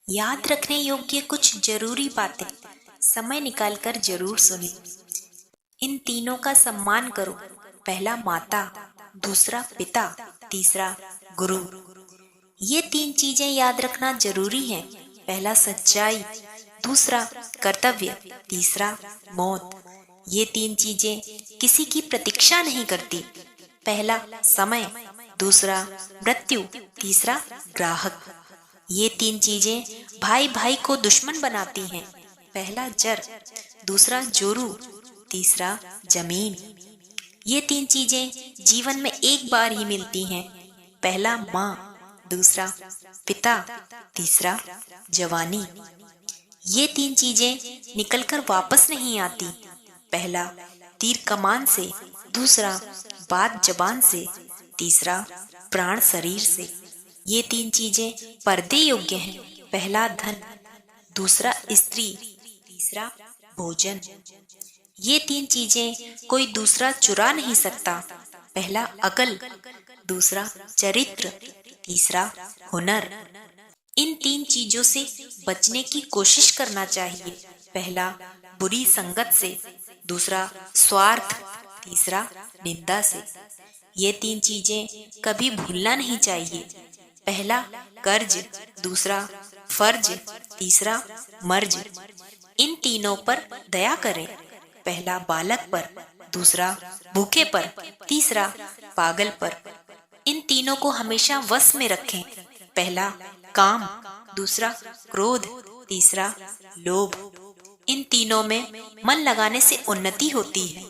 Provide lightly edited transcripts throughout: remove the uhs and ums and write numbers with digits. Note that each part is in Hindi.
याद रखने योग्य कुछ जरूरी बातें समय निकालकर जरूर सुने। इन तीनों का सम्मान करो। पहला माता, दूसरा पिता, तीसरा गुरु। ये तीन चीजें याद रखना जरूरी है। पहला सच्चाई, दूसरा कर्तव्य, तीसरा मौत। ये तीन चीजें किसी की प्रतीक्षा नहीं करती। पहला समय, दूसरा मृत्यु, तीसरा ग्राहक। ये तीन चीजें भाई भाई को दुश्मन बनाती हैं। पहला जर, दूसरा जोरू, तीसरा जमीन। ये तीन चीजें जीवन में एक बार ही मिलती हैं। पहला माँ, दूसरा पिता, तीसरा जवानी। ये तीन चीजें निकलकर वापस नहीं आती। पहला तीर कमान से, दूसरा बात जबान से, तीसरा प्राण शरीर से। ये तीन चीजें पर्दे योग्य हैं। पहला धन, दूसरा स्त्री, तीसरा भोजन। ये तीन चीजें कोई दूसरा चुरा नहीं सकता। पहला अकल, दूसरा चरित्र, तीसरा हुनर। इन तीन चीजों से बचने की कोशिश करना चाहिए। पहला बुरी संगत से, दूसरा स्वार्थ, तीसरा निंदा से। ये तीन चीजें कभी भूलना नहीं चाहिए। पहला कर्ज, दूसरा फर्ज, तीसरा मर्ज। इन तीनों पर दया करें। पहला बालक पर, दूसरा भूखे पर, तीसरा पागल पर। इन तीनों को हमेशा वश में रखें। पहला काम, दूसरा क्रोध, तीसरा लोभ। इन तीनों में मन लगाने से उन्नति होती है।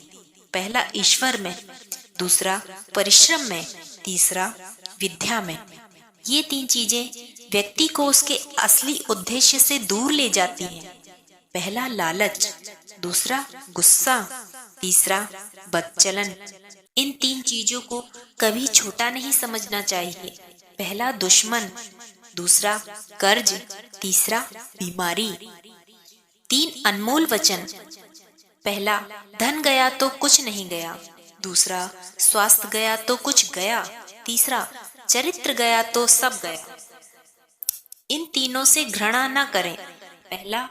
पहला ईश्वर में, दूसरा परिश्रम में, तीसरा विद्या में। ये तीन चीजें व्यक्ति को उसके असली उद्देश्य से दूर ले जाती हैं। पहला लालच, दूसरा गुस्सा, तीसरा बदचलन। इन तीन चीजों को कभी छोटा नहीं समझना चाहिए। पहला दुश्मन, दूसरा कर्ज, तीसरा बीमारी। तीन अनमोल वचन। पहला धन गया तो कुछ नहीं गया, दूसरा स्वास्थ्य गया तो कुछ गया, तीसरा चरित्र गया तो सब गया। इन तीनों से घृणा न करें। पहला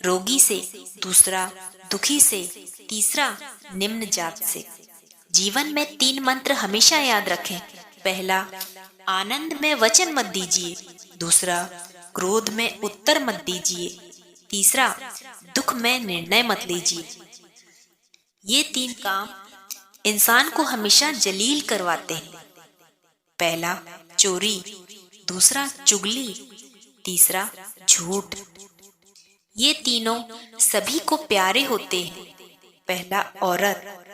रोगी से, दूसरा दुखी से, तीसरा निम्न जात से। जीवन में तीन मंत्र हमेशा याद रखें। पहला आनंद में वचन मत दीजिए, दूसरा क्रोध में उत्तर मत दीजिए, तीसरा दुख में निर्णय मत लीजिए। ये तीन काम इंसान को हमेशा जलील करवाते हैं। पहला चोरी, दूसरा चुगली, तीसरा झूठ। ये तीनों सभी को प्यारे होते हैं। पहला औरत,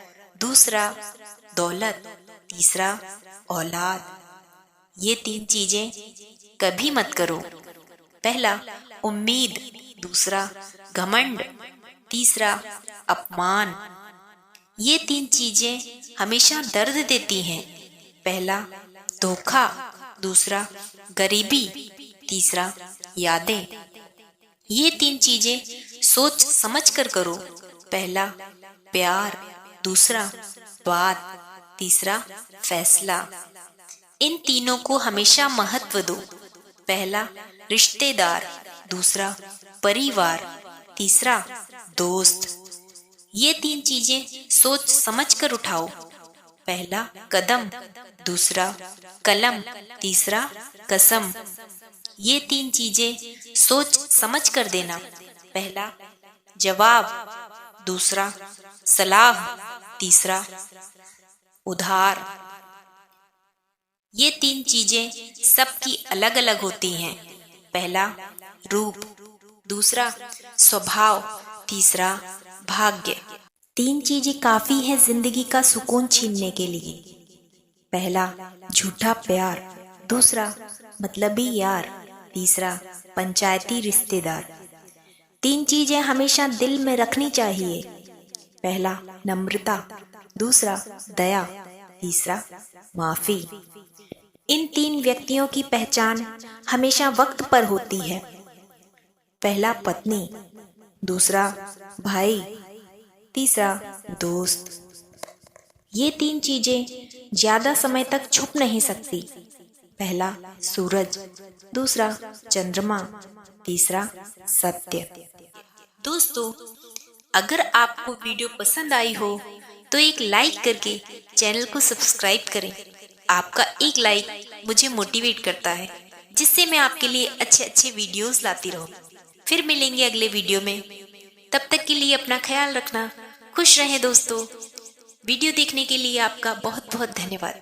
दूसरा दौलत, तीसरा औलाद। ये तीन चीजें कभी मत करो। पहला उम्मीद, दूसरा घमंड, तीसरा अपमान। ये तीन चीजें हमेशा दर्द देती हैं। पहला धोखा, दूसरा गरीबी, तीसरा यादें। ये तीन चीजें सोच समझ कर करो। पहला प्यार, दूसरा बात, तीसरा फैसला। इन तीनों को हमेशा महत्व दो। पहला रिश्तेदार, दूसरा परिवार, तीसरा दोस्त। ये तीन चीजें सोच समझ कर उठाओ। पहला कदम, दूसरा कलम, तीसरा कसम। ये तीन चीजें सोच समझ कर देना। पहला जवाब, दूसरा सलाह, तीसरा उधार। ये तीन चीजें सबकी अलग अलग होती हैं। पहला रूप, दूसरा स्वभाव, तीसरा भाग्य। तीन चीजें काफी हैं जिंदगी का सुकून छीनने के लिए। पहला झूठा प्यार, दूसरा मतलबी यार, तीसरा पंचायती रिश्तेदार। तीन चीजें हमेशा दिल में रखनी चाहिए। पहला नम्रता, दूसरा दया, तीसरा माफी। इन तीन व्यक्तियों की पहचान हमेशा वक्त पर होती है। पहला पत्नी, दूसरा भाई, तीसरा दोस्त। ये तीन चीजें ज्यादा समय तक छुप नहीं सकती। पहला सूरज, दूसरा चंद्रमा, तीसरा सत्य। दोस्तों, अगर आपको वीडियो पसंद आई हो तो एक लाइक करके चैनल को सब्सक्राइब करें। आपका एक लाइक मुझे मोटिवेट करता है, जिससे मैं आपके लिए अच्छे अच्छे वीडियोस लाती रहूं। फिर मिलेंगे अगले वीडियो में। तब तक के लिए अपना ख्याल रखना। खुश रहें दोस्तों। वीडियो देखने के लिए आपका बहुत बहुत धन्यवाद।